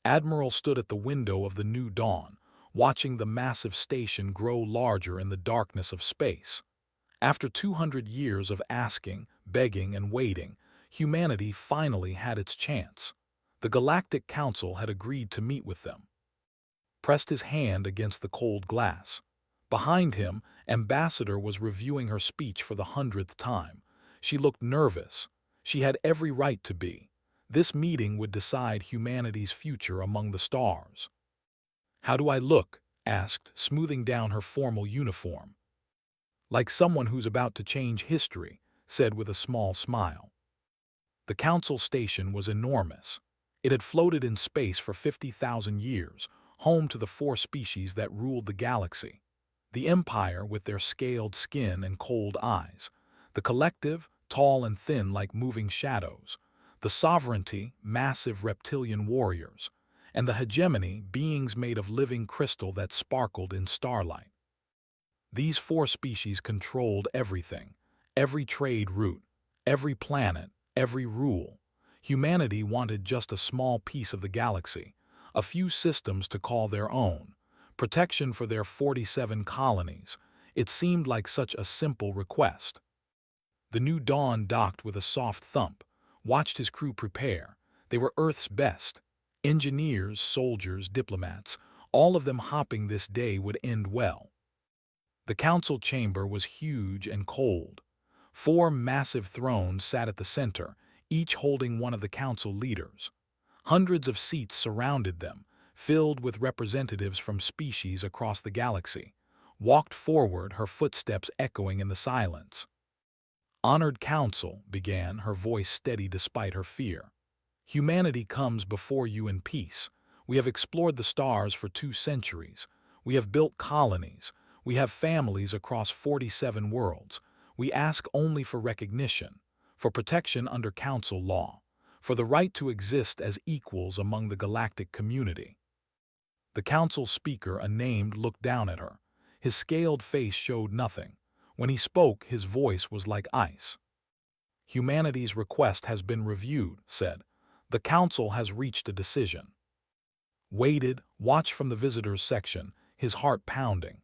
Admiral stood at the window of the new dawn, watching the massive station grow larger in the darkness of space. After 200 years of asking, begging, and waiting, humanity finally had its chance. The Galactic Council had agreed to meet with them. Pressed his hand against the cold glass. Behind him, Ambassador was reviewing her speech for the 100th time. She looked nervous. She had every right to be. This meeting would decide humanity's future among the stars. "How do I look?" asked, smoothing down her formal uniform. "Like someone who's about to change history," said with a small smile. The council station was enormous. It had floated in space for 50,000 years, home to the four species that ruled the galaxy. The Empire, with their scaled skin and cold eyes. The Collective, tall and thin like moving shadows. The Sovereignty, massive reptilian warriors. And the Hegemony, beings made of living crystal that sparkled in starlight. These four species controlled everything, every trade route, every planet, every rule. Humanity wanted just a small piece of the galaxy, a few systems to call their own, protection for their 47 colonies. It seemed like such a simple request. The new dawn docked with a soft thump, watched his crew prepare. They were Earth's best. Engineers, soldiers, diplomats, all of them hoping this day would end well. The council chamber was huge and cold. Four massive thrones sat at the center, each holding one of the council leaders. Hundreds of seats surrounded them, filled with representatives from species across the galaxy. Walked forward, her footsteps echoing in the silence. "Honored Council," began, her voice steady despite her fear. "Humanity comes before you in peace. We have explored the stars for 2 centuries. We have built colonies. We have families across 47 worlds. We ask only for recognition, for protection under council law, for the right to exist as equals among the galactic community." The council speaker, a named, looked down at her. His scaled face showed nothing. When he spoke, his voice was like ice. "Humanity's request has been reviewed," said. "The council has reached a decision." Waited, watched from the visitors section, his heart pounding.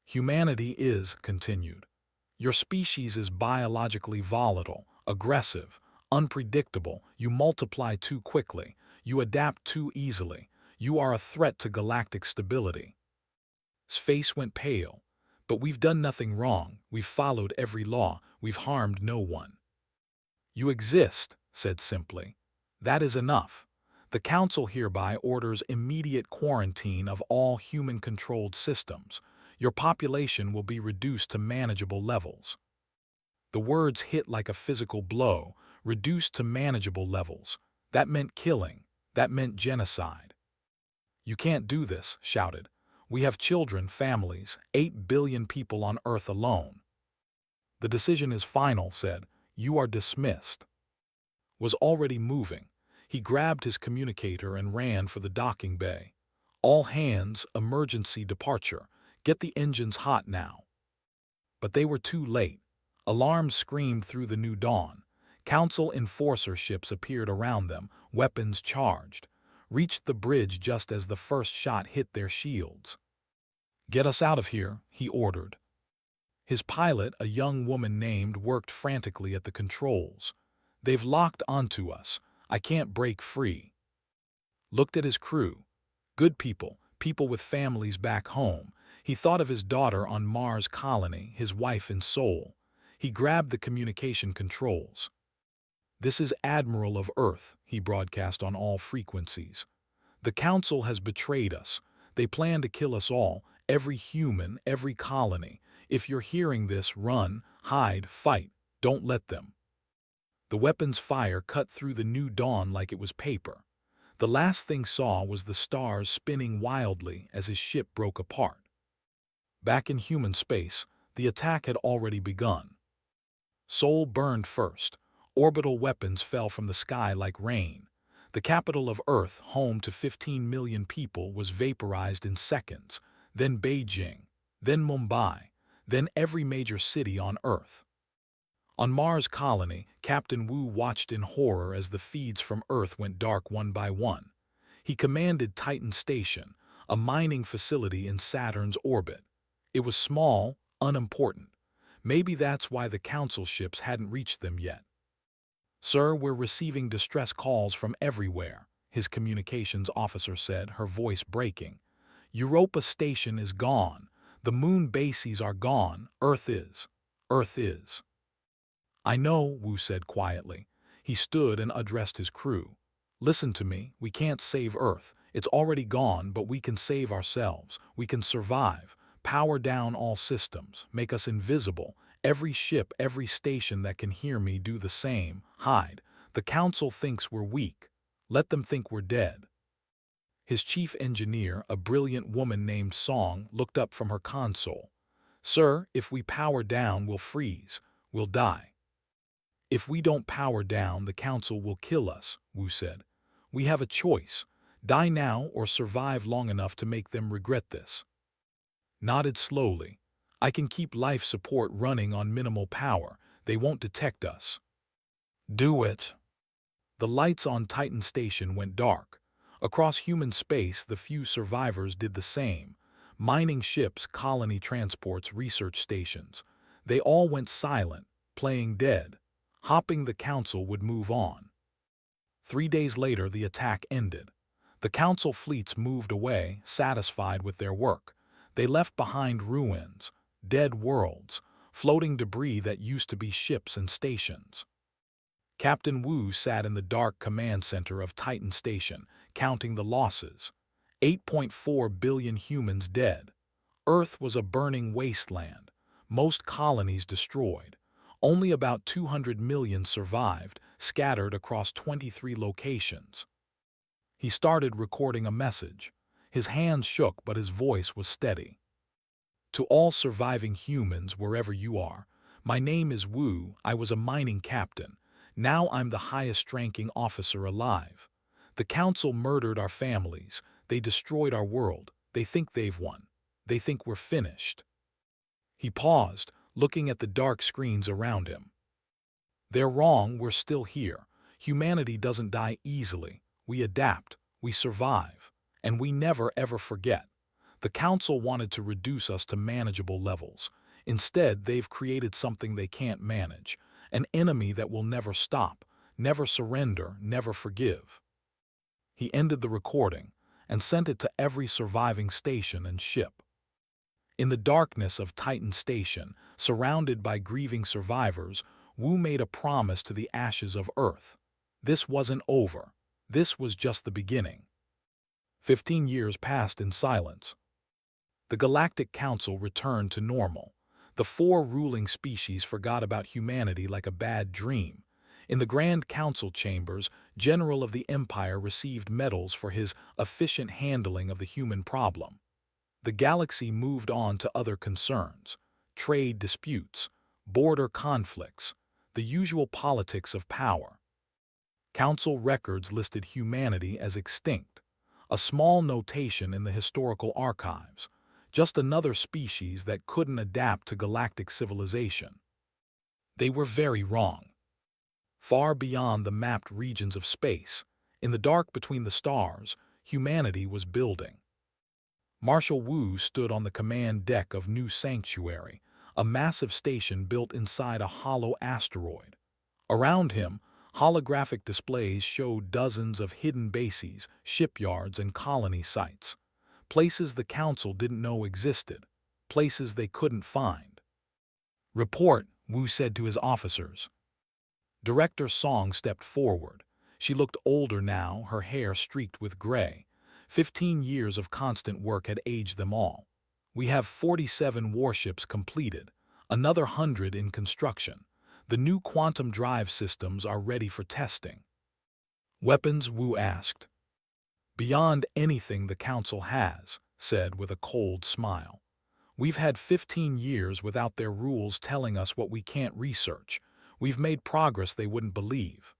"Humanity is," continued. "Your species is biologically volatile, aggressive, unpredictable. You multiply too quickly. You adapt too easily. You are a threat to galactic stability." His face went pale. "But we've done nothing wrong. We've followed every law. We've harmed no one." "You exist," said simply. "That is enough. The council hereby orders immediate quarantine of all human-controlled systems. Your population will be reduced to manageable levels." The words hit like a physical blow, reduced to manageable levels. That meant killing. That meant genocide. "You can't do this," shouted. "We have children, families, 8 billion people on Earth alone." "The decision is final," said. "You are dismissed." Was already moving. He grabbed his communicator and ran for the docking bay. "All hands, emergency departure. Get the engines hot now." But they were too late. Alarms screamed through the new dawn. Council enforcer ships appeared around them, weapons charged. Reached the bridge just as the first shot hit their shields. "Get us out of here," he ordered. His pilot, a young woman named, worked frantically at the controls. "They've locked onto us. I can't break free." Looked at his crew. Good people, people with families back home. He thought of his daughter on Mars colony, his wife in Sol. He grabbed the communication controls. "This is Admiral of Earth," he broadcast on all frequencies. "The Council has betrayed us. They plan to kill us all, every human, every colony. If you're hearing this, run, hide, fight. Don't let them." The weapon's fire cut through the new dawn like it was paper. The last thing saw was the stars spinning wildly as his ship broke apart. Back in human space, the attack had already begun. Sol burned first. Orbital weapons fell from the sky like rain. The capital of Earth, home to 15 million people, was vaporized in seconds. Then Beijing, then Mumbai, then every major city on Earth. On Mars colony, Captain Wu watched in horror as the feeds from Earth went dark one by one. He commanded Titan Station, a mining facility in Saturn's orbit. It was small, unimportant. Maybe that's why the council ships hadn't reached them yet. "Sir, we're receiving distress calls from everywhere," his communications officer said, her voice breaking. "Europa Station is gone. The moon bases are gone. Earth is. Earth is." "I know," Wu said quietly. He stood and addressed his crew. "Listen to me. We can't save Earth. It's already gone, but we can save ourselves. We can survive. Power down all systems. Make us invisible. Every ship, every station that can hear me do the same. Hide. The council thinks we're weak. Let them think we're dead." His chief engineer, a brilliant woman named Song, looked up from her console. "Sir, if we power down, we'll freeze. We'll die." "If we don't power down, the council will kill us," Wu said. "We have a choice. Die now or survive long enough to make them regret this." Nodded slowly. "I can keep life support running on minimal power. They won't detect us." "Do it." The lights on Titan Station went dark. Across human space, the few survivors did the same. Mining ships, colony transports, research stations. They all went silent, playing dead, hoping the council would move on. 3 days later, the attack ended. The council fleets moved away, satisfied with their work. They left behind ruins, dead worlds, floating debris that used to be ships and stations. Captain Wu sat in the dark command center of Titan Station, counting the losses. 8.4 billion humans dead. Earth was a burning wasteland. Most colonies destroyed. Only about 200 million survived, scattered across 23 locations. He started recording a message. His hands shook, but his voice was steady. "To all surviving humans, wherever you are, my name is Wu. I was a mining captain. Now I'm the highest-ranking officer alive. The council murdered our families. They destroyed our world. They think they've won. They think we're finished." He paused, looking at the dark screens around him. "They're wrong. We're still here. Humanity doesn't die easily. We adapt. We survive. And we never ever forget. The council wanted to reduce us to manageable levels. Instead, they've created something they can't manage. An enemy that will never stop, never surrender, never forgive." He ended the recording and sent it to every surviving station and ship. In the darkness of Titan Station, surrounded by grieving survivors, Wu made a promise to the ashes of Earth. This wasn't over. This was just the beginning. 15 years passed in silence. The Galactic Council returned to normal. The 4 ruling species forgot about humanity like a bad dream. In the Grand Council chambers, General of the Empire received medals for his efficient handling of the human problem. The galaxy moved on to other concerns: trade disputes, border conflicts, the usual politics of power. Council records listed humanity as extinct, a small notation in the historical archives. Just another species that couldn't adapt to galactic civilization. They were very wrong. Far beyond the mapped regions of space, in the dark between the stars, humanity was building. Marshal Wu stood on the command deck of New Sanctuary, a massive station built inside a hollow asteroid. Around him, holographic displays showed dozens of hidden bases, shipyards, and colony sites. Places the council didn't know existed, places they couldn't find. "Report," Wu said to his officers. Director Song stepped forward. She looked older now, her hair streaked with gray. 15 years of constant work had aged them all. "We have 47 warships completed, another 100 in construction. The new quantum drive systems are ready for testing." "Weapons?" Wu asked. "Beyond anything the council has," said with a cold smile. "We've had 15 years without their rules telling us what we can't research. We've made progress they wouldn't believe."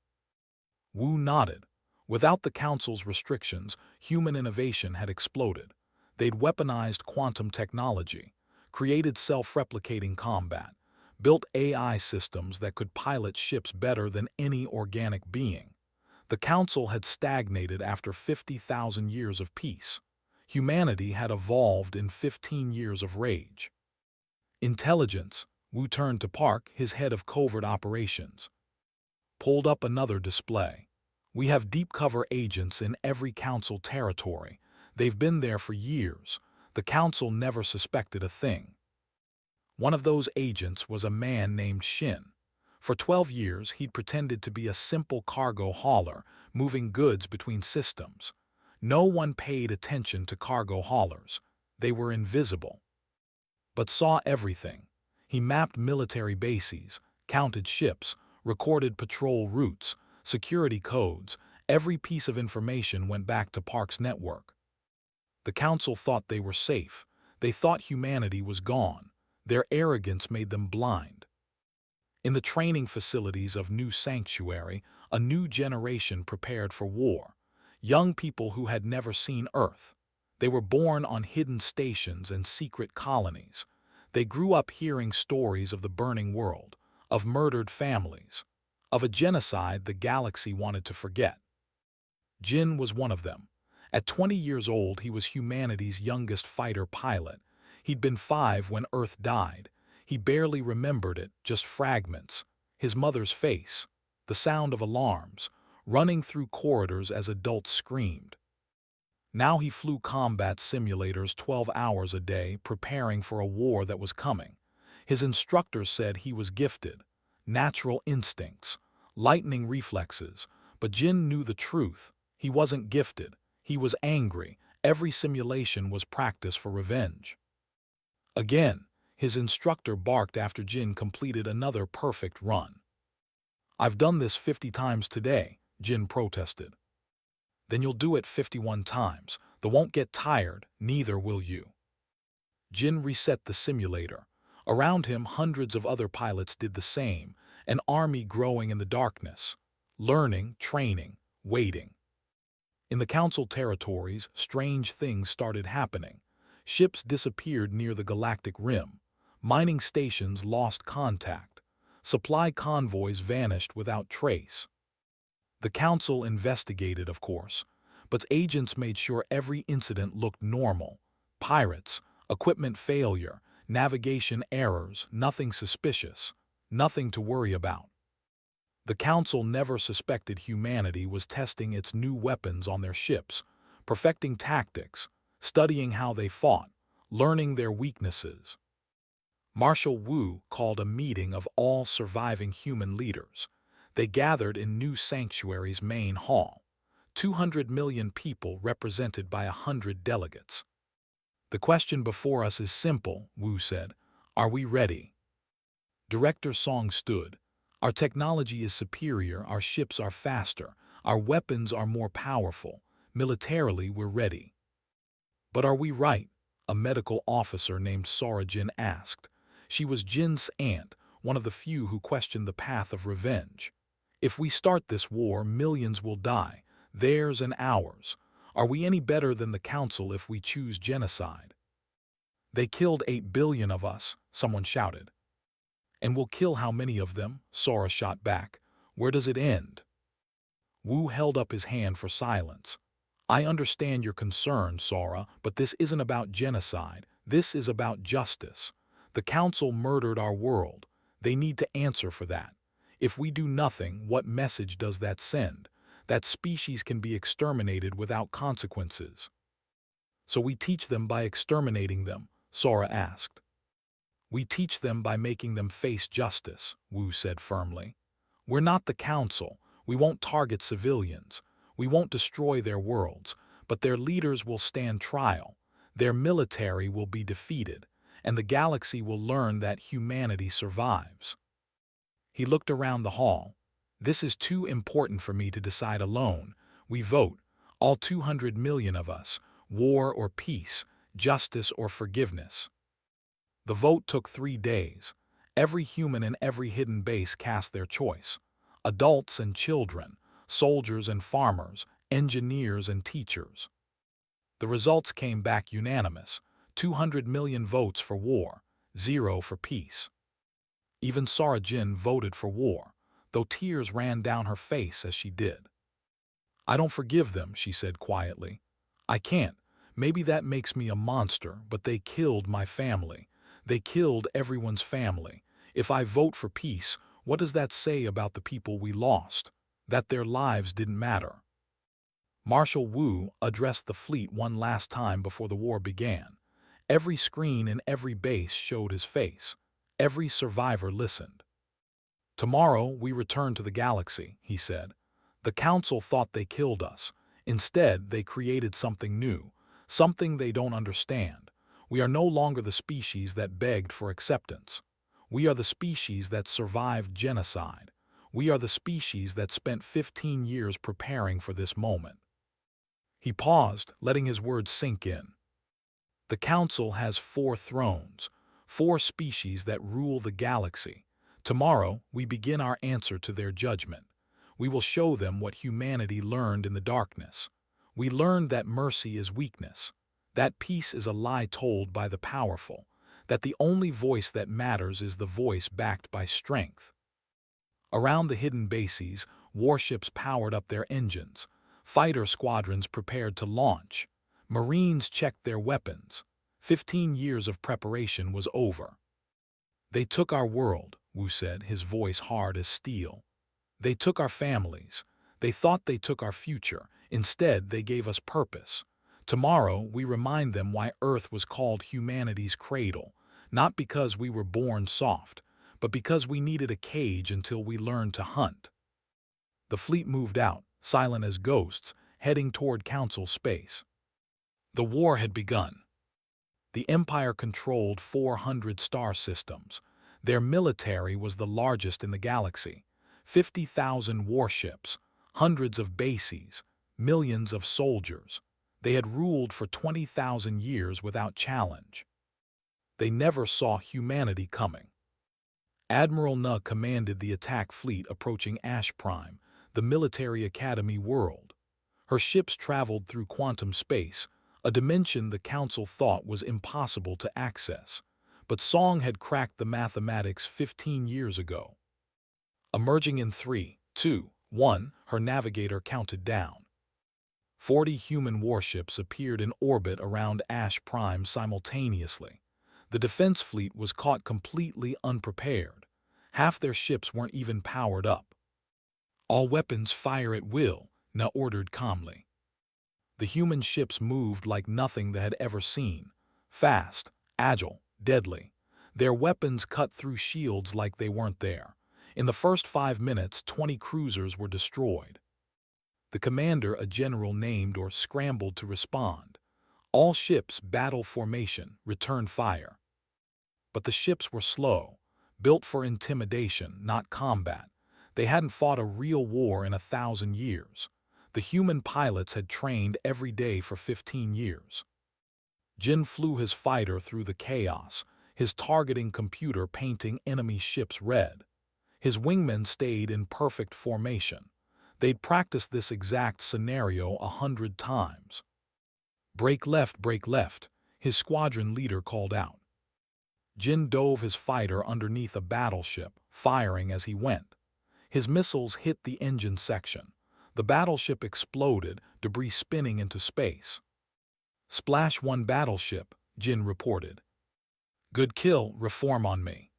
Wu nodded. Without the council's restrictions, human innovation had exploded. They'd weaponized quantum technology, created self-replicating combat, built AI systems that could pilot ships better than any organic being. The Council had stagnated after 50,000 years of peace. Humanity had evolved in 15 years of rage. Intelligence, Wu turned to Park, his head of covert operations. Pulled up another display. We have deep cover agents in every Council territory. They've been there for years. The Council never suspected a thing. One of those agents was a man named Shin. For 12 years, he'd pretended to be a simple cargo hauler, moving goods between systems. No one paid attention to cargo haulers. They were invisible. But saw everything. He mapped military bases, counted ships, recorded patrol routes, security codes. Every piece of information went back to Park's network. The Council thought they were safe. They thought humanity was gone. Their arrogance made them blind. In the training facilities of New Sanctuary, a new generation prepared for war. Young people who had never seen Earth. They were born on hidden stations and secret colonies. They grew up hearing stories of the burning world, of murdered families, of a genocide the galaxy wanted to forget. Jin was one of them. At 20 years old, he was humanity's youngest fighter pilot. He'd been 5 when Earth died. He barely remembered it, just fragments. His mother's face, the sound of alarms, running through corridors as adults screamed. Now he flew combat simulators 12 hours a day, preparing for a war that was coming. His instructors said he was gifted. Natural instincts, lightning reflexes. But Jin knew the truth. He wasn't gifted. He was angry. Every simulation was practice for revenge. Again, his instructor barked after Jin completed another perfect run. "I've done this 50 times today," Jin protested. "Then you'll do it 51 times. They won't get tired, neither will you." Jin reset the simulator. Around him, hundreds of other pilots did the same, an army growing in the darkness. Learning, training, waiting. In the Council territories, strange things started happening. Ships disappeared near the galactic rim. Mining stations lost contact. Supply convoys vanished without trace. The Council investigated, of course, but agents made sure every incident looked normal. Pirates, equipment failure, navigation errors, nothing suspicious, nothing to worry about. The Council never suspected humanity was testing its new weapons on their ships, perfecting tactics, studying how they fought, learning their weaknesses. Marshal Wu called a meeting of all surviving human leaders. They gathered in New Sanctuary's main hall. 200 million people represented by 100 delegates. "The question before us is simple," Wu said. "Are we ready?" Director Song stood. "Our technology is superior, our ships are faster, our weapons are more powerful. Militarily, we're ready." "But are we right?" a medical officer named Sora Jin asked. She was Jin's aunt, one of the few who questioned the path of revenge. "If we start this war, millions will die, theirs and ours. Are we any better than the Council if we choose genocide?" "They killed 8 billion of us," someone shouted. "And we'll kill how many of them?" Sora shot back. "Where does it end?" Wu held up his hand for silence. "I understand your concern, Sora, but this isn't about genocide. This is about justice. The Council murdered our world. They need to answer for that. If we do nothing, what message does that send? That species can be exterminated without consequences." "So we teach them by exterminating them?" Sora asked. "We teach them by making them face justice," Wu said firmly. "We're not the Council. We won't target civilians. We won't destroy their worlds, but their leaders will stand trial. Their military will be defeated, and the galaxy will learn that humanity survives." He looked around the hall. "This is too important for me to decide alone. We vote, all 200 million of us, war or peace, justice or forgiveness." The vote took 3 days. Every human in every hidden base cast their choice. Adults and children, soldiers and farmers, engineers and teachers. The results came back unanimous. 200 million votes for war, 0 for peace. Even Sora Jin voted for war, though tears ran down her face as she did. "I don't forgive them," she said quietly. "I can't. Maybe that makes me a monster, but they killed my family. They killed everyone's family. If I vote for peace, what does that say about the people we lost? That their lives didn't matter." Marshal Wu addressed the fleet one last time before the war began. Every screen in every base showed his face. Every survivor listened. "Tomorrow we return to the galaxy," he said. "The Council thought they killed us. Instead, they created something new, something they don't understand. We are no longer the species that begged for acceptance. We are the species that survived genocide. We are the species that spent 15 years preparing for this moment." He paused, letting his words sink in. "The Council has 4 thrones, 4 species that rule the galaxy. Tomorrow, we begin our answer to their judgment. We will show them what humanity learned in the darkness. We learned that mercy is weakness, that peace is a lie told by the powerful, that the only voice that matters is the voice backed by strength." Around the hidden bases, warships powered up their engines. Fighter squadrons prepared to launch. Marines checked their weapons. 15 years of preparation was over. "They took our world," Wu said, his voice hard as steel. "They took our families. They thought they took our future. Instead, they gave us purpose. Tomorrow, we remind them why Earth was called humanity's cradle, not because we were born soft, but because we needed a cage until we learned to hunt." The fleet moved out, silent as ghosts, heading toward Council space. The war had begun. The Empire controlled 400 star systems. Their military was the largest in the galaxy. 50,000 warships, hundreds of bases, millions of soldiers. They had ruled for 20,000 years without challenge. They never saw humanity coming. Admiral Na commanded the attack fleet approaching Ash Prime, the military academy world. Her ships traveled through quantum space, a dimension the Council thought was impossible to access. But Song had cracked the mathematics 15 years ago. Emerging in 3, 2, 1, her navigator counted down. 40 human warships appeared in orbit around Ash Prime simultaneously. The defense fleet was caught completely unprepared. Half their ships weren't even powered up. "All weapons fire at will," Na ordered calmly. The human ships moved like nothing they had ever seen. Fast, agile, deadly. Their weapons cut through shields like they weren't there. In the first 5 minutes, 20 cruisers were destroyed. The commander, a general, named or scrambled to respond. "All ships, battle formation, return fire." But the ships were slow, built for intimidation, not combat. They hadn't fought a real war in 1,000 years. The human pilots had trained every day for 15 years. Jin flew his fighter through the chaos, his targeting computer painting enemy ships red. His wingmen stayed in perfect formation. They'd practiced this exact scenario 100 times. Break left," his squadron leader called out. Jin dove his fighter underneath a battleship, firing as he went. His missiles hit the engine section. The battleship exploded, debris spinning into space. "Splash 1 battleship," Jin reported. "Good kill, reform on me."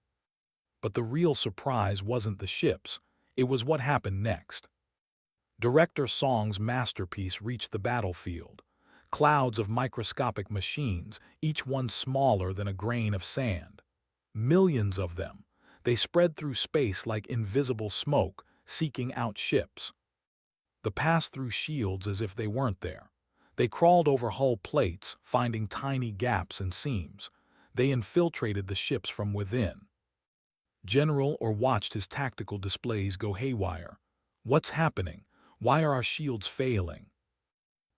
But the real surprise wasn't the ships, it was what happened next. Director Song's masterpiece reached the battlefield. Clouds of microscopic machines, each one smaller than a grain of sand. Millions of them. They spread through space like invisible smoke, seeking out ships. They passed through shields as if they weren't there. They crawled over hull plates, finding tiny gaps and seams. They infiltrated the ships from within. General Or watched his tactical displays go haywire. "What's happening? Why are our shields failing?"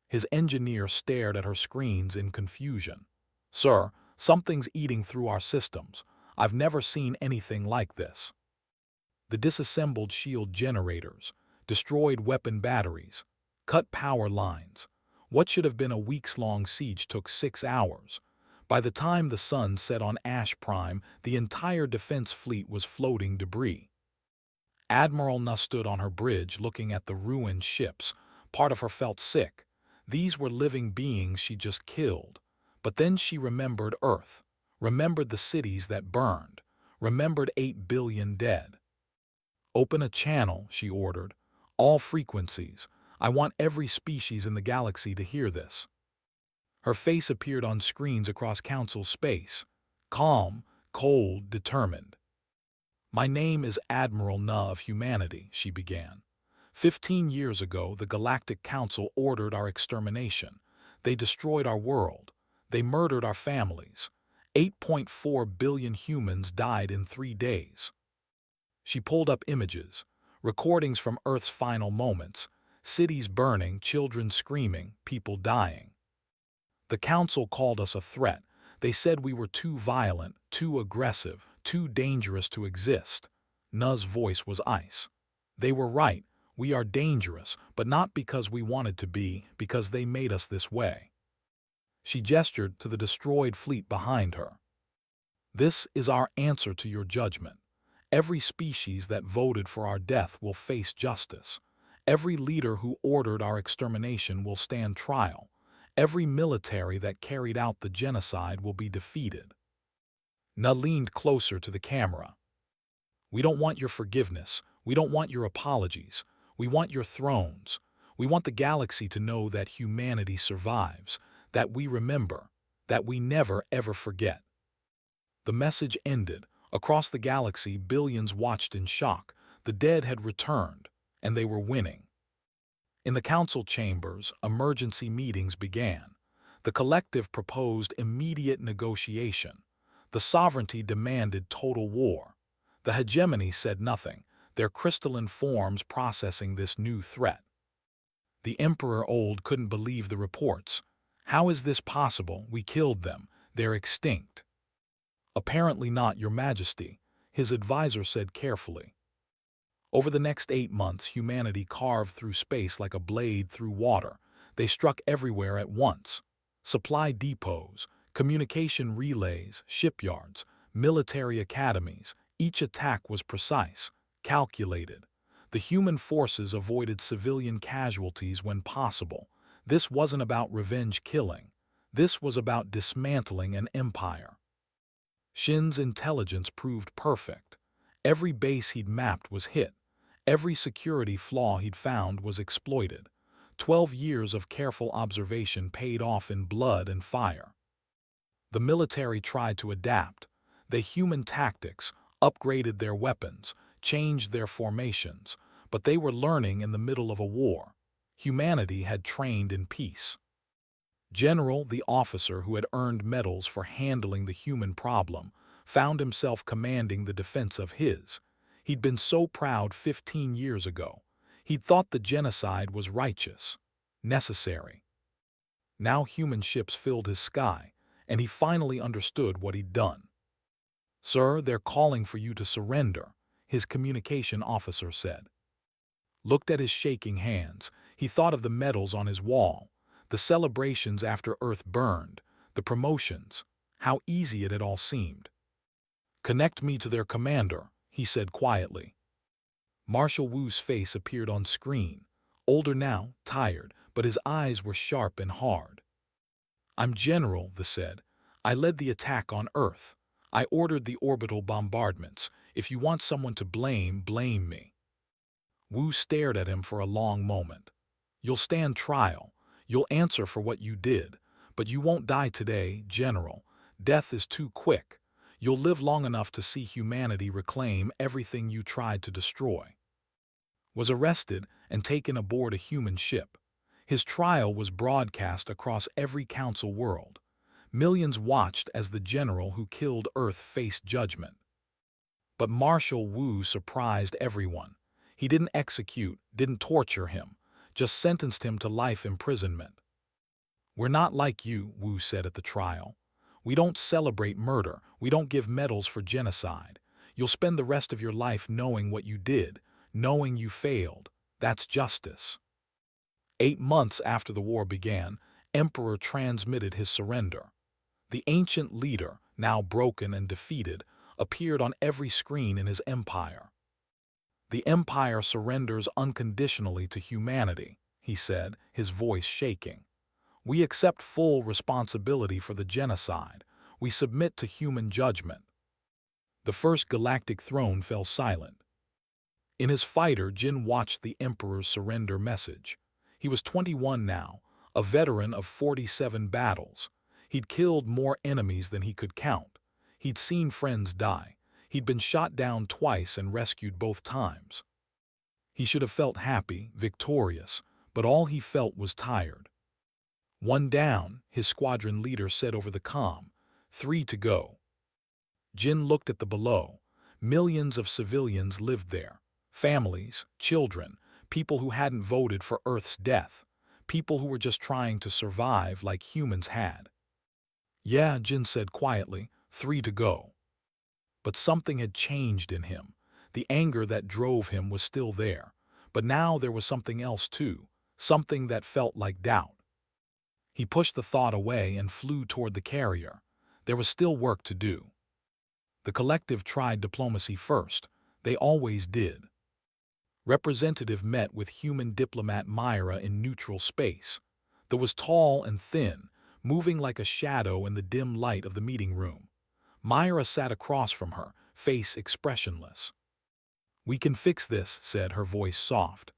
His engineer stared at her screens in confusion. "Sir, something's eating through our systems. I've never seen anything like this." The disassembled shield generators, destroyed weapon batteries, cut power lines. What should have been a weeks-long siege took 6 hours. By the time the sun set on Ash Prime, the entire defense fleet was floating debris. Admiral Na stood on her bridge looking at the ruined ships, Part of her felt sick. These were living beings she just killed. But then she remembered Earth, remembered the cities that burned, remembered 8 billion dead. "Open a channel," she ordered. "All frequencies. I want every species in the galaxy to hear this." Her face appeared on screens across Council space. Calm, cold, determined. "My name is Admiral Na of Humanity," she began. 15 years ago, the Galactic Council ordered our extermination. They destroyed our world. They murdered our families. 8.4 billion humans died in 3 days. She pulled up images, recordings from Earth's final moments, cities burning, children screaming, people dying. "The Council called us a threat. They said we were too violent, too aggressive, too dangerous to exist." Na's voice was ice. "They were right. We are dangerous, but not because we wanted to be, because they made us this way." She gestured to the destroyed fleet behind her. "This is our answer to your judgment. Every species that voted for our death will face justice. Every leader who ordered our extermination will stand trial. Every military that carried out the genocide will be defeated." Na leaned closer to the camera. "We don't want your forgiveness. We don't want your apologies. We want your thrones. We want the galaxy to know that humanity survives, that we remember, that we never ever forget." The message ended. Across the galaxy, billions watched in shock. The dead had returned, and they were winning. In the council chambers, emergency meetings began. The collective proposed immediate negotiation. The sovereignty demanded total war. The hegemony said nothing, their crystalline forms processing this new threat. The Emperor Old couldn't believe the reports. "How is this possible? We killed them. They're extinct." "Apparently not, Your Majesty," his advisor said carefully. Over the next 8 months, humanity carved through space like a blade through water. They struck everywhere at once. Supply depots, communication relays, shipyards, military academies. Each attack was precise, calculated. The human forces avoided civilian casualties when possible. This wasn't about revenge killing. This was about dismantling an empire. Shin's intelligence proved perfect. Every base he'd mapped was hit. Every security flaw he'd found was exploited. 12 years of careful observation paid off in blood and fire. The military tried to adapt. They human tactics, upgraded their weapons, changed their formations, but they were learning in the middle of a war. Humanity had trained in peace. General, the officer who had earned medals for handling the human problem, found himself commanding the defense of his. He'd been so proud 15 years ago. He'd thought the genocide was righteous, necessary. Now human ships filled his sky, and he finally understood what he'd done. "Sir, they're calling for you to surrender," his communication officer said. Looked at his shaking hands. He thought of the medals on his wall, the celebrations after Earth burned, the promotions, how easy it had all seemed. "Connect me to their commander," he said quietly. Marshal Wu's face appeared on screen, older now, tired, but his eyes were sharp and hard. "I'm General," the said. "I led the attack on Earth. I ordered the orbital bombardments. If you want someone to blame, blame me." Wu stared at him for a long moment. "You'll stand trial. You'll answer for what you did. But you won't die today, General. Death is too quick. You'll live long enough to see humanity reclaim everything you tried to destroy." Was arrested and taken aboard a human ship. His trial was broadcast across every council world. Millions watched as the general who killed Earth faced judgment. But Marshal Wu surprised everyone. He didn't execute, didn't torture him, just sentenced him to life imprisonment. "We're not like you," Wu said at the trial. "We don't celebrate murder. We don't give medals for genocide. You'll spend the rest of your life knowing what you did, knowing you failed. That's justice." 8 months after the war began, Emperor transmitted his surrender. The ancient leader, now broken and defeated, appeared on every screen in his empire. "The empire surrenders unconditionally to humanity," he said, his voice shaking. "We accept full responsibility for the genocide. We submit to human judgment." The first galactic throne fell silent. In his fighter, Jin watched the Emperor's surrender message. He was 21 now, a veteran of 47 battles. He'd killed more enemies than he could count. He'd seen friends die. He'd been shot down twice and rescued both times. He should have felt happy, victorious, but all he felt was tired. "One down," his squadron leader said over the comm. "3 to go." Jin looked at the below. Millions of civilians lived there. Families, children, people who hadn't voted for Earth's death. People who were just trying to survive like humans had. "Yeah," Jin said quietly, 3 to go. But something had changed in him. The anger that drove him was still there. But now there was something else too, something that felt like doubt. He pushed the thought away and flew toward the carrier. There was still work to do. The collective tried diplomacy first. They always did. Representative met with human diplomat Myra in neutral space. That was tall and thin, moving like a shadow in the dim light of the meeting room. Myra sat across from her, face expressionless. "We can fix this," said her voice soft.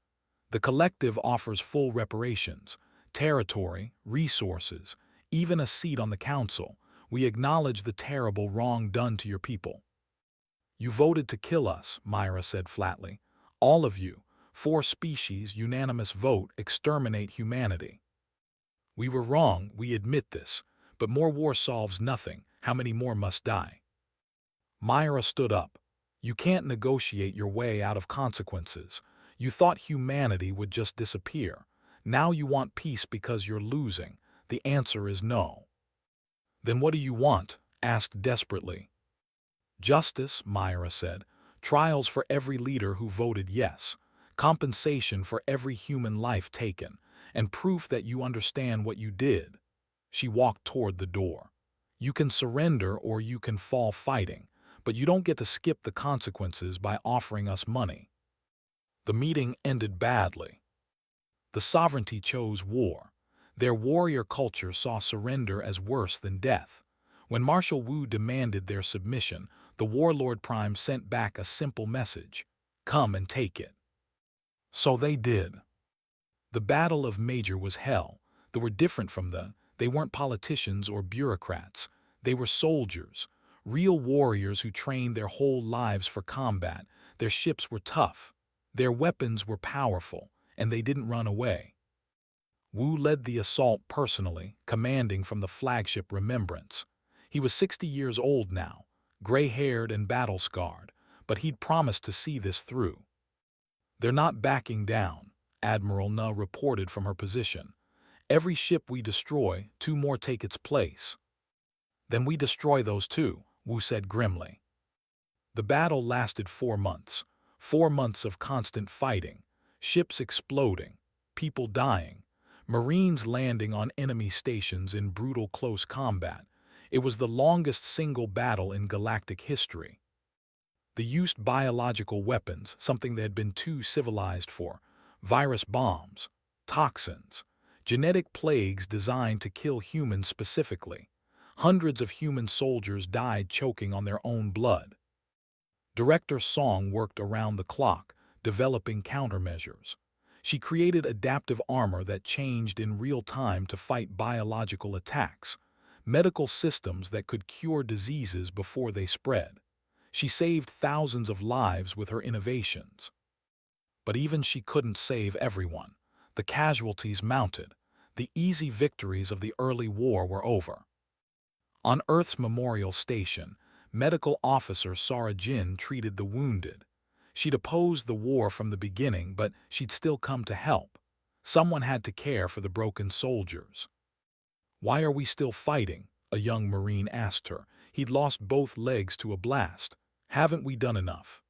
"The collective offers full reparations, territory, resources, even a seat on the council. We acknowledge the terrible wrong done to your people." "You voted to kill us," Myra said flatly. "All of you, 4 species, unanimous vote, exterminate humanity." "We were wrong, we admit this, but more war solves nothing. How many more must die?" Myra stood up. "You can't negotiate your way out of consequences. You thought humanity would just disappear. Now you want peace because you're losing. The answer is no." "Then what do you want?" asked desperately. "Justice," Myra said. "Trials for every leader who voted yes. Compensation for every human life taken. And proof that you understand what you did." She walked toward the door. "You can surrender or you can fall fighting, but you don't get to skip the consequences by offering us money." The meeting ended badly. The sovereignty chose war. Their warrior culture saw surrender as worse than death. When Marshal Wu demanded their submission, the Warlord Prime sent back a simple message: "Come and take it." So they did. The Battle of Major was hell. They were different from they weren't politicians or bureaucrats. They were soldiers, real warriors who trained their whole lives for combat. Their ships were tough. Their weapons were powerful, and they didn't run away. Wu led the assault personally, commanding from the flagship Remembrance. He was 60 years old now, gray-haired and battle-scarred, but he'd promised to see this through. "They're not backing down," Admiral Na reported from her position. "Every ship we destroy, 2 more take its place." "Then we destroy those 2, Wu said grimly. The battle lasted 4 months. 4 months of constant fighting, ships exploding, people dying, Marines landing on enemy stations in brutal close combat. It was the longest single battle in galactic history. They used biological weapons, something they had been too civilized for, virus bombs, toxins, genetic plagues designed to kill humans specifically. Hundreds of human soldiers died choking on their own blood. Director Song worked around the clock, developing countermeasures. She created adaptive armor that changed in real time to fight biological attacks, medical systems that could cure diseases before they spread. She saved thousands of lives with her innovations. But even she couldn't save everyone. The casualties mounted. The easy victories of the early war were over. On Earth's Memorial Station, Medical Officer Sara Jin treated the wounded. She'd opposed the war from the beginning, but she'd still come to help. Someone had to care for the broken soldiers. "Why are we still fighting?" a young Marine asked her. He'd lost both legs to a blast. "Haven't we done enough?"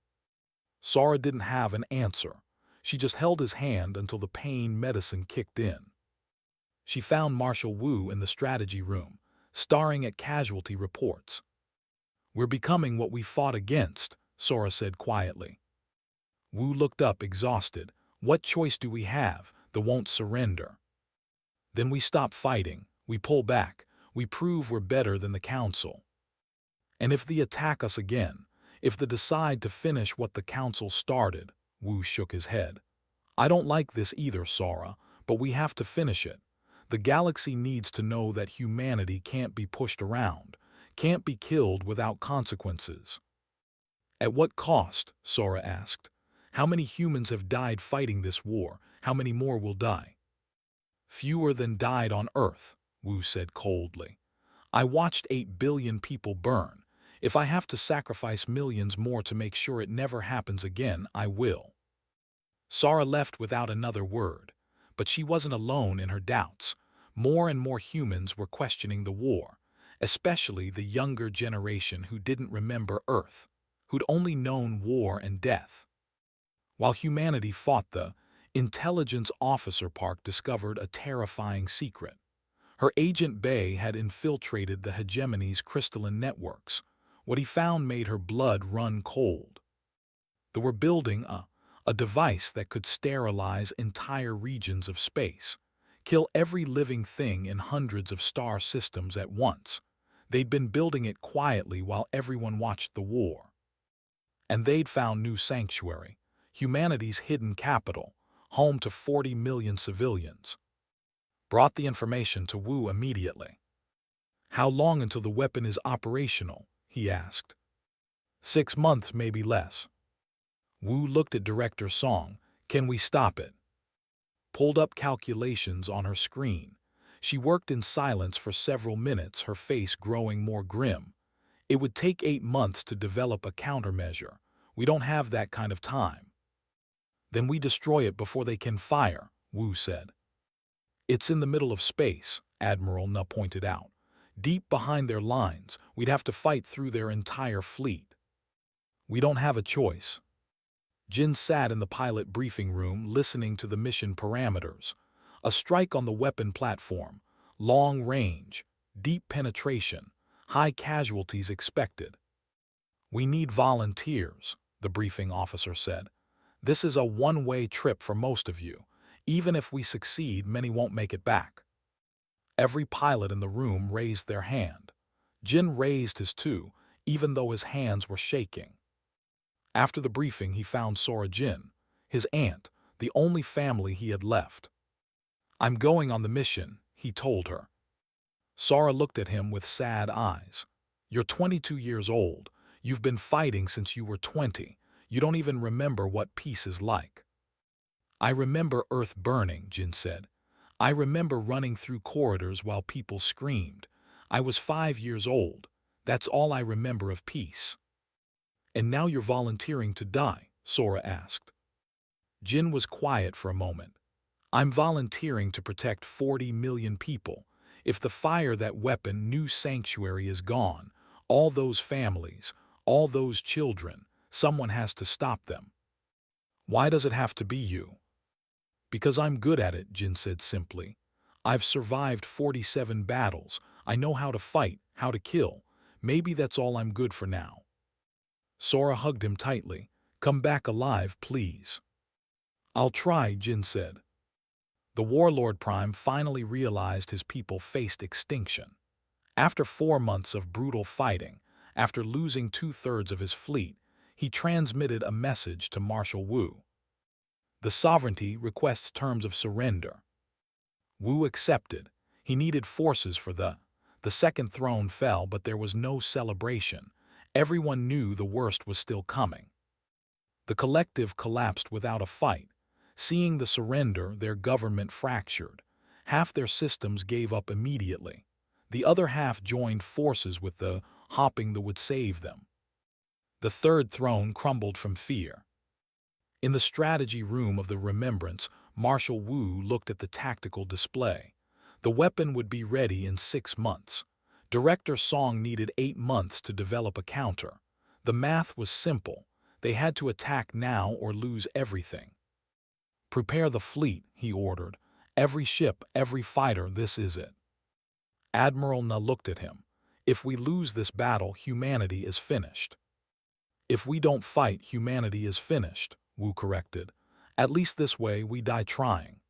Sara didn't have an answer. She just held his hand until the pain medicine kicked in. She found Marshal Wu in the strategy room, staring at casualty reports. "We're becoming what we fought against," Sara said quietly. Wu looked up, exhausted. "What choice do we have? The they won't surrender. Then we stop fighting, we pull back, we prove we're better than the Council. And if they attack us again, if they decide to finish what the Council started, Wu shook his head. I don't like this either, Sora, but we have to finish it. The galaxy needs to know that humanity can't be pushed around, can't be killed without consequences. At what cost? Sora asked. How many humans have died fighting this war? How many more will die? Fewer than died on Earth, Wu said coldly. I watched 8 billion people burn. If I have to sacrifice millions more to make sure it never happens again, I will. Sora left without another word, but she wasn't alone in her doubts. More and more humans were questioning the war, especially the younger generation who didn't remember Earth, who'd only known war and death. While humanity fought, the intelligence officer Park discovered a terrifying secret. Her agent Bay had infiltrated the hegemony's crystalline networks. What he found made her blood run cold. They were building a device that could sterilize entire regions of space, kill every living thing in hundreds of star systems at once. They'd been building it quietly while everyone watched the war. And they'd found new sanctuary, humanity's hidden capital, home to 40 million civilians. Brought the information to Wu immediately. How long until the weapon is operational? He asked. 6 months, maybe less. Wu looked at Director Song. Can we stop it? Pulled up calculations on her screen. She worked in silence for several minutes, her face growing more grim. It would take 8 months to develop a countermeasure. We don't have that kind of time. Then we destroy it before they can fire, Wu said. It's in the middle of space, Admiral Na pointed out. Deep behind their lines, we'd have to fight through their entire fleet. We don't have a choice. Jin sat in the pilot briefing room listening to the mission parameters. A strike on the weapon platform, long range, deep penetration, high casualties expected. We need volunteers, the briefing officer said. This is a one-way trip for most of you. Even if we succeed, many won't make it back. Every pilot in the room raised their hand. Jin raised his too, even though his hands were shaking. After the briefing, he found Sora Jin, his aunt, the only family he had left. I'm going on the mission, he told her. Sora looked at him with sad eyes. You're 22 years old. You've been fighting since you were 20. You don't even remember what peace is like. I remember Earth burning, Jin said. I remember running through corridors while people screamed. I was 5 years old. That's all I remember of peace. And now you're volunteering to die? Sora asked. Jin was quiet for a moment. I'm volunteering to protect 40 million people. If the fire that weapon, new sanctuary is gone, all those families, all those children, someone has to stop them. Why does it have to be you? Because I'm good at it, Jin said simply. I've survived 47 battles. I know how to fight, how to kill. Maybe that's all I'm good for now. Sora hugged him tightly. Come back alive, please. I'll try, Jin said. The Warlord Prime finally realized his people faced extinction. After 4 months of brutal fighting, after losing 2/3 of his fleet, he transmitted a message to Marshal Wu. The sovereignty requests terms of surrender. Wu accepted. He needed forces for the second throne fell, but there was no celebration. Everyone knew the worst was still coming. The collective collapsed without a fight. Seeing the surrender, their government fractured. Half their systems gave up immediately. The other half joined forces with the hoping that would save them. The third throne crumbled from fear. In the strategy room of the Remembrance, Marshal Wu looked at the tactical display. The weapon would be ready in 6 months. Director Song needed 8 months to develop a counter. The math was simple. They had to attack now or lose everything. Prepare the fleet, he ordered. Every ship, every fighter, this is it. Admiral Na looked at him. If we lose this battle, humanity is finished. If we don't fight, humanity is finished, Wu corrected. At least this way we die trying.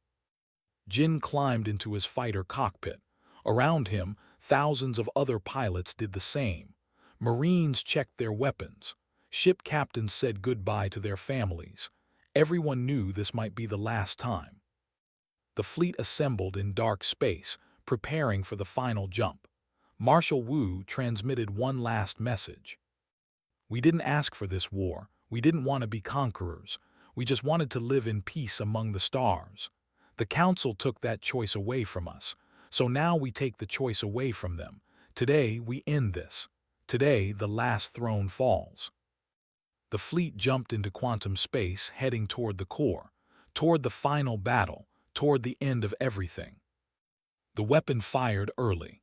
Jin climbed into his fighter cockpit. Around him, thousands of other pilots did the same. Marines checked their weapons. Ship captains said goodbye to their families. Everyone knew this might be the last time. The fleet assembled in dark space, preparing for the final jump. Marshal Wu transmitted one last message. "We didn't ask for this war. We didn't want to be conquerors. We just wanted to live in peace among the stars. The Council took that choice away from us, so now we take the choice away from them. Today, we end this. Today, the last throne falls." The fleet jumped into quantum space, heading toward the core, toward the final battle, toward the end of everything. The weapon fired early.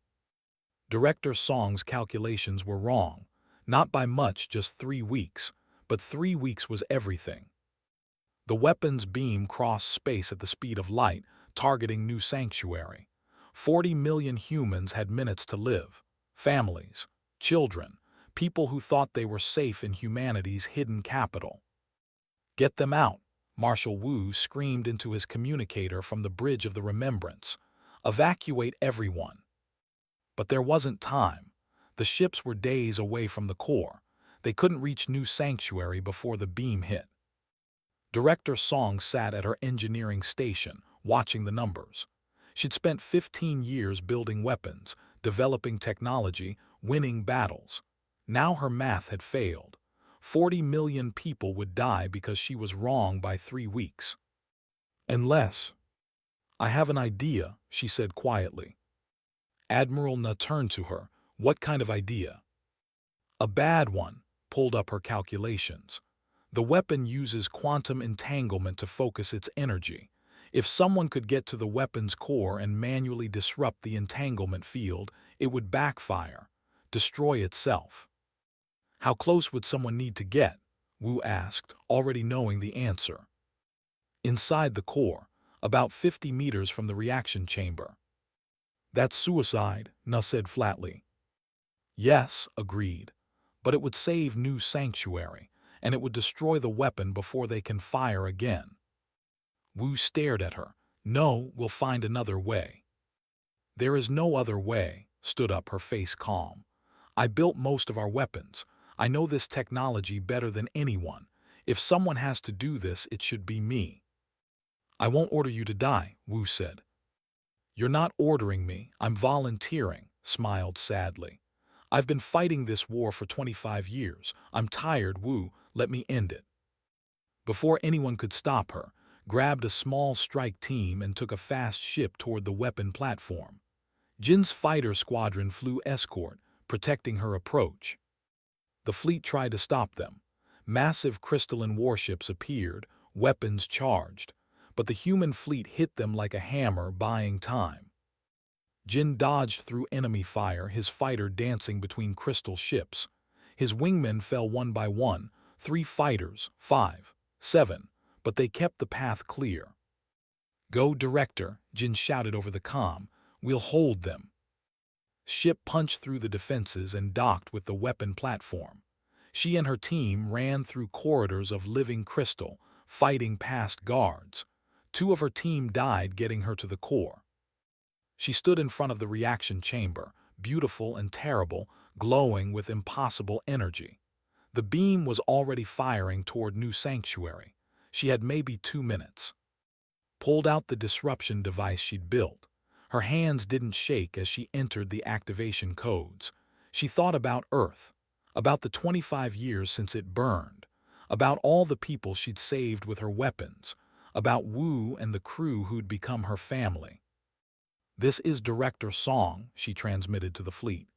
Director Song's calculations were wrong. Not by much, just 3 weeks. But 3 weeks was everything. The weapon's beam crossed space at the speed of light, targeting New Sanctuary. 40 million humans had minutes to live. Families, children, people who thought they were safe in humanity's hidden capital. "Get them out," Marshal Wu screamed into his communicator from the bridge of the Remembrance. "Evacuate everyone." But there wasn't time. The ships were days away from the core. They couldn't reach New Sanctuary before the beam hit. Director Song sat at her engineering station, watching the numbers. She'd spent 15 years building weapons, developing technology, winning battles. Now her math had failed. 40 million people would die because she was wrong by 3 weeks. "Unless—" "I have an idea," she said quietly. Admiral Na turned to her. "What kind of idea?" "A bad one," pulled up her calculations. "The weapon uses quantum entanglement to focus its energy. If someone could get to the weapon's core and manually disrupt the entanglement field, it would backfire, destroy itself." "How close would someone need to get?" Wu asked, already knowing the answer. "Inside the core, about 50 meters from the reaction chamber." "That's suicide," Na said flatly. "Yes," agreed, "but it would save New Sanctuary, and it would destroy the weapon before they can fire again." Wu stared at her. "No, we'll find another way." "There is no other way," stood up, her face calm. "I built most of our weapons. I know this technology better than anyone. If someone has to do this, it should be me." "I won't order you to die," Wu said. "You're not ordering me, I'm volunteering," smiled sadly. "I've been fighting this war for 25 years. I'm tired, Wu, let me end it." Before anyone could stop her, grabbed a small strike team and took a fast ship toward the weapon platform. Jin's fighter squadron flew escort, protecting her approach. The fleet tried to stop them. Massive crystalline warships appeared, weapons charged, but the human fleet hit them like a hammer, buying time. Jin dodged through enemy fire, his fighter dancing between crystal ships. His wingmen fell one by one, 3 fighters, 5, 7, but they kept the path clear. "Go, Director," Jin shouted over the comm. "We'll hold them." Ship punched through the defenses and docked with the weapon platform. She and her team ran through corridors of living crystal, fighting past guards. 2 of her team died getting her to the core. She stood in front of the reaction chamber, beautiful and terrible, glowing with impossible energy. The beam was already firing toward New Sanctuary. She had maybe 2 minutes. Pulled out the disruption device she'd built. Her hands didn't shake as she entered the activation codes. She thought about Earth, about the 25 years since it burned, about all the people she'd saved with her weapons, about Wu and the crew who'd become her family. "This is Director Song," she transmitted to the fleet.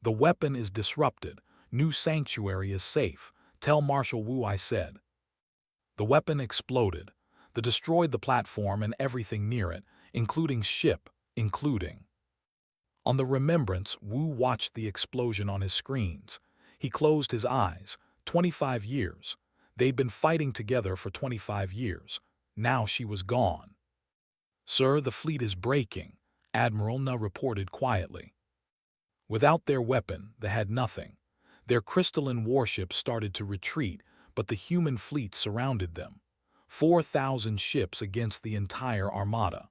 "The weapon is disrupted. New Sanctuary is safe. Tell Marshal Wu I said." The weapon exploded. They destroyed the platform and everything near it, including ship, On the Remembrance, Wu watched the explosion on his screens. He closed his eyes. 25 years. They'd been fighting together for 25 years. Now she was gone. "Sir, the fleet is breaking," Admiral Na reported quietly. Without their weapon, they had nothing. Their crystalline warships started to retreat, but the human fleet surrounded them. 4,000 ships against the entire armada.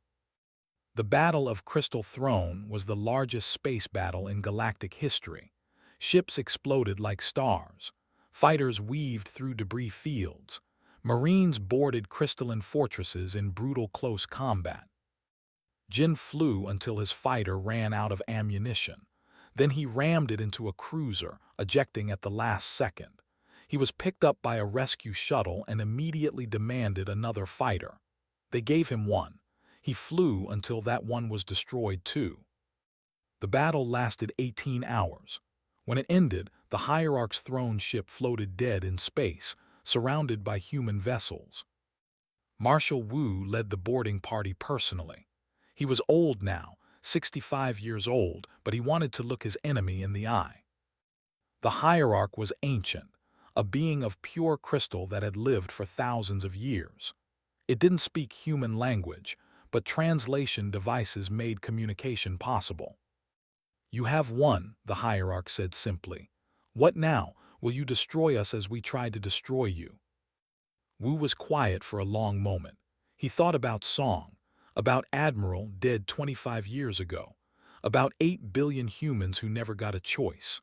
The Battle of Crystal Throne was the largest space battle in galactic history. Ships exploded like stars. Fighters weaved through debris fields. Marines boarded crystalline fortresses in brutal close combat. Jin flew until his fighter ran out of ammunition. Then he rammed it into a cruiser, ejecting at the last second. He was picked up by a rescue shuttle and immediately demanded another fighter. They gave him one. He flew until that one was destroyed too. The battle lasted 18 hours. When it ended, the Hierarch's throne ship floated dead in space, surrounded by human vessels. Marshal Wu led the boarding party personally. He was old now, 65 years old, but he wanted to look his enemy in the eye. The Hierarch was ancient, a being of pure crystal that had lived for thousands of years. It didn't speak human language, but translation devices made communication possible. "You have won," the Hierarch said simply. "What now? Will you destroy us as we tried to destroy you?" Wu was quiet for a long moment. He thought about Song, about Admiral dead 25 years ago, about 8 billion humans who never got a choice.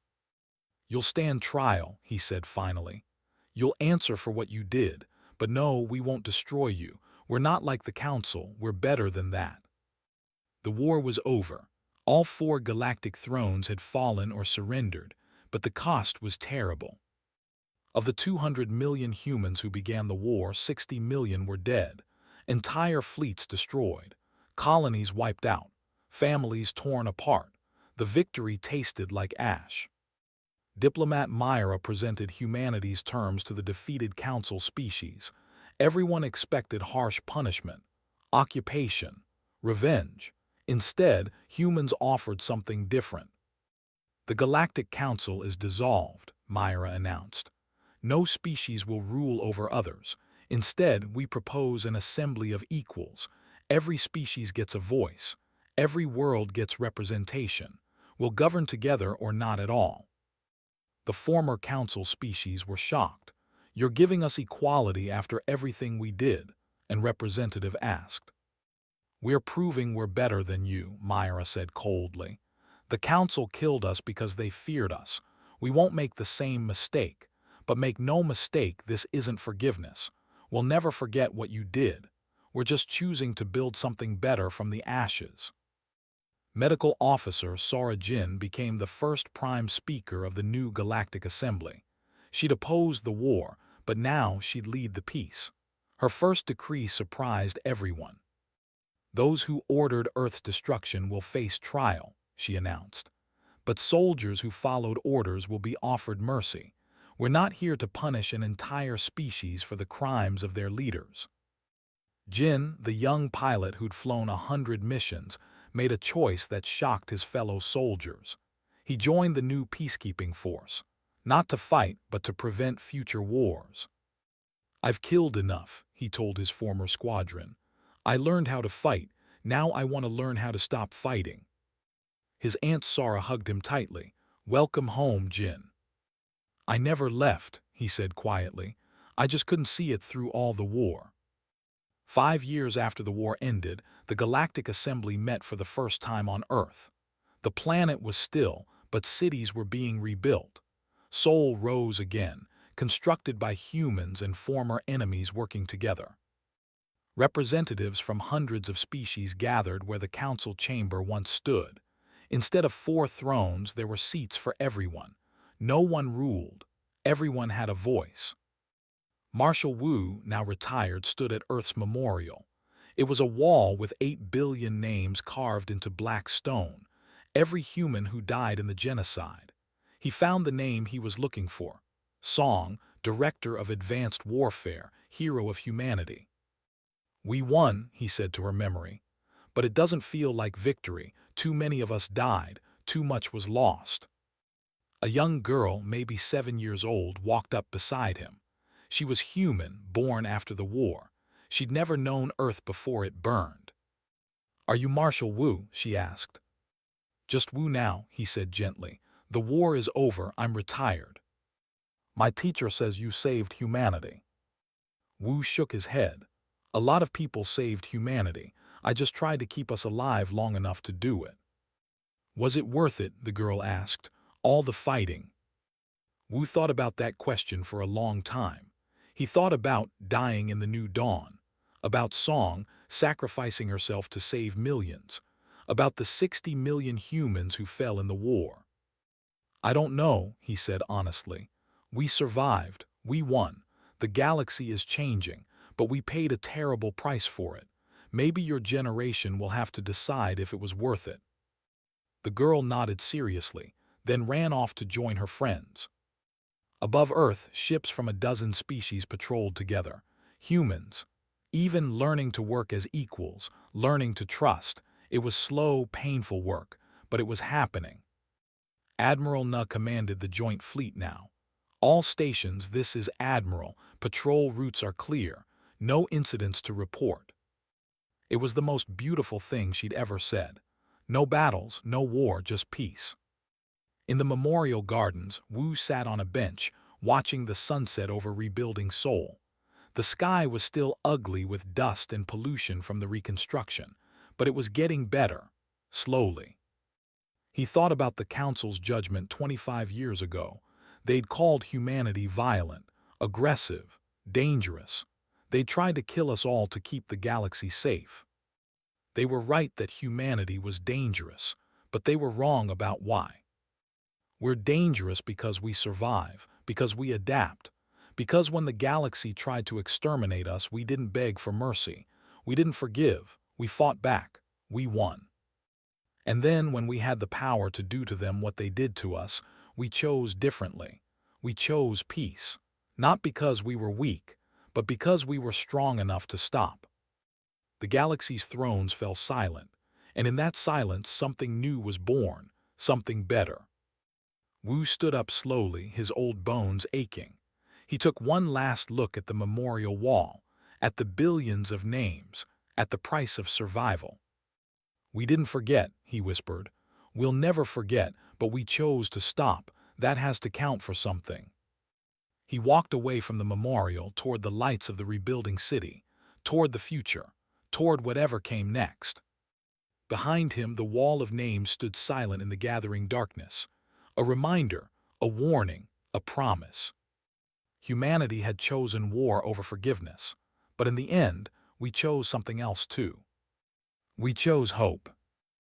"You'll stand trial," he said finally. "You'll answer for what you did, but no, we won't destroy you. We're not like the Council, we're better than that." The war was over. All 4 galactic thrones had fallen or surrendered, but the cost was terrible. Of the 200 million humans who began the war, 60 million were dead. Entire fleets destroyed. Colonies wiped out. Families torn apart. The victory tasted like ash. Diplomat Myra presented humanity's terms to the defeated Council species. Everyone expected harsh punishment, occupation, revenge. Instead, humans offered something different. "The Galactic Council is dissolved," Myra announced. "No species will rule over others. Instead, we propose an assembly of equals. Every species gets a voice. Every world gets representation. We'll govern together or not at all." The former Council species were shocked. "You're giving us equality after everything we did?" An representative asked. "We're proving we're better than you," Myra said coldly. "The Council killed us because they feared us. We won't make the same mistake. But make no mistake, this isn't forgiveness. We'll never forget what you did. We're just choosing to build something better from the ashes." Medical Officer Sora Jin became the first Prime Speaker of the new Galactic Assembly. She'd opposed the war, but now she'd lead the peace. Her first decree surprised everyone. "Those who ordered Earth's destruction will face trial," she announced. "But soldiers who followed orders will be offered mercy. We're not here to punish an entire species for the crimes of their leaders." Jin, the young pilot who'd flown 100 missions, made a choice that shocked his fellow soldiers. He joined the new peacekeeping force, not to fight but to prevent future wars. "I've killed enough," he told his former squadron. "I learned how to fight. Now I want to learn how to stop fighting." His Aunt Sara hugged him tightly. "Welcome home, Jin." "I never left," he said quietly. "I just couldn't see it through all the war." 5 years after the war ended, the Galactic Assembly met for the first time on Earth. The planet was still, but cities were being rebuilt. Seoul rose again, constructed by humans and former enemies working together. Representatives from hundreds of species gathered where the council chamber once stood. Instead of 4 thrones, there were seats for everyone. No one ruled. Everyone had a voice. Marshal Wu, now retired, stood at Earth's memorial. It was a wall with 8 billion names carved into black stone, every human who died in the genocide. He found the name he was looking for: Song, Director of Advanced Warfare, Hero of Humanity. "We won," he said to her memory. "But it doesn't feel like victory. Too many of us died. Too much was lost." A young girl, maybe 7 years old, walked up beside him. She was human, born after the war. She'd never known Earth before it burned. "Are you Marshal Wu?" she asked. "Just Wu now," he said gently. "The war is over. I'm retired." "My teacher says you saved humanity." Wu shook his head. "A lot of people saved humanity. I just tried to keep us alive long enough to do it." "Was it worth it?" the girl asked. "All the fighting?" Wu thought about that question for a long time. He thought about dying in the new dawn, about Song sacrificing herself to save millions, about the 60 million humans who fell in the war. "I don't know," he said honestly. "We survived. We won. The galaxy is changing, but we paid a terrible price for it. Maybe your generation will have to decide if it was worth it." The girl nodded seriously, then ran off to join her friends. Above Earth, ships from a dozen species patrolled together. Humans, even learning to work as equals, learning to trust. It was slow, painful work, but it was happening. Admiral Na commanded the joint fleet now. "All stations, this is Admiral. Patrol routes are clear. No incidents to report." It was the most beautiful thing she'd ever said. No battles, no war, just peace. In the memorial gardens, Wu sat on a bench, watching the sunset over rebuilding Seoul. The sky was still ugly with dust and pollution from the reconstruction, but it was getting better, slowly. He thought about the Council's judgment 25 years ago. They'd called humanity violent, aggressive, dangerous. They tried to kill us all to keep the galaxy safe. They were right that humanity was dangerous, but they were wrong about why. We're dangerous because we survive, because we adapt, because when the galaxy tried to exterminate us, we didn't beg for mercy. We didn't forgive. We fought back. We won. And then when we had the power to do to them what they did to us, we chose differently. We chose peace, not because we were weak, but because we were strong enough to stop. The galaxy's thrones fell silent, and in that silence something new was born, something better. Wu stood up slowly, his old bones aching. He took one last look at the memorial wall, at the billions of names, at the price of survival. "We didn't forget," he whispered. "We'll never forget, but we chose to stop. That has to count for something." He walked away from the memorial toward the lights of the rebuilding city, toward the future, toward whatever came next. Behind him, the wall of names stood silent in the gathering darkness. A reminder, a warning, a promise. Humanity had chosen war over forgiveness, but in the end, we chose something else too. We chose hope.